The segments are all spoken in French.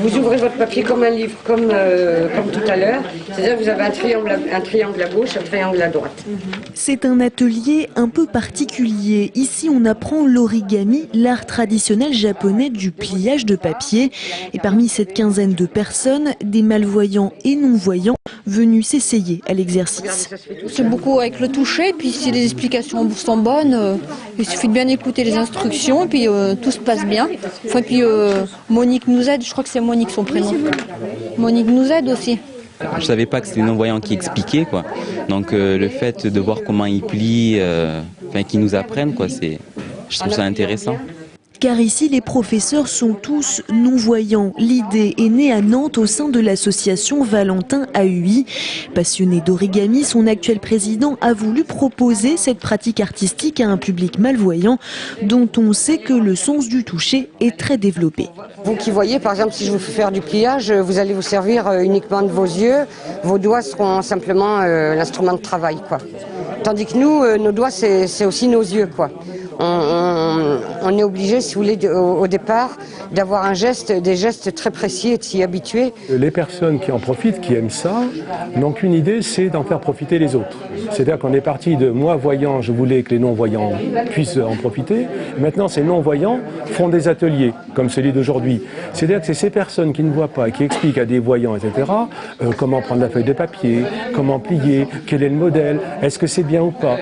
Vous ouvrez votre papier comme un livre, comme tout à l'heure. C'est-à-dire que vous avez un triangle à gauche, un triangle à droite. C'est un atelier un peu particulier. Ici, on apprend l'origami, l'art traditionnel japonais du pliage de papier. Et parmi cette quinzaine de personnes, des malvoyants et non-voyants venus s'essayer à l'exercice. C'est beaucoup avec le toucher, puis si les explications sont bonnes, il suffit de bien écouter les instructions, puis tout se passe bien. Enfin, puis Monique nous aide, je crois que c'est Monique son prénom. Monique nous aide aussi. Je savais pas que c'était les non-voyants qui expliquaient, quoi. Donc le fait de voir comment ils plient, qu'ils nous apprennent, quoi, je trouve ça intéressant. Car ici, les professeurs sont tous non-voyants. L'idée est née à Nantes au sein de l'association Valentin AUI. Passionné d'origami, son actuel président a voulu proposer cette pratique artistique à un public malvoyant dont on sait que le sens du toucher est très développé. Vous qui voyez, par exemple, si je vous fais faire du pliage, vous allez vous servir uniquement de vos yeux. Vos doigts seront simplement l'instrument de travail, quoi. Tandis que nous, nos doigts, c'est aussi nos yeux, quoi. On est obligé, si vous voulez, au départ, d'avoir des gestes très précis et de s'y habituer. Les personnes qui en profitent, qui aiment ça, n'ont qu'une idée, c'est d'en faire profiter les autres. C'est-à-dire qu'on est parti de moi voyant, je voulais que les non-voyants puissent en profiter. Maintenant, ces non-voyants font des ateliers, comme celui d'aujourd'hui. C'est-à-dire que c'est ces personnes qui ne voient pas et qui expliquent à des voyants, etc., comment prendre la feuille de papier, comment plier, quel est le modèle, est-ce que c'est bien ou pas.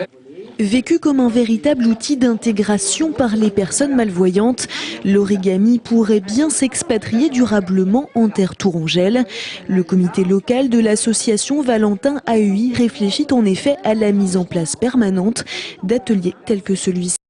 Vécu comme un véritable outil d'intégration par les personnes malvoyantes, l'origami pourrait bien s'expatrier durablement en terre tourangelle. Le comité local de l'association Valentin AUI réfléchit en effet à la mise en place permanente d'ateliers tels que celui-ci.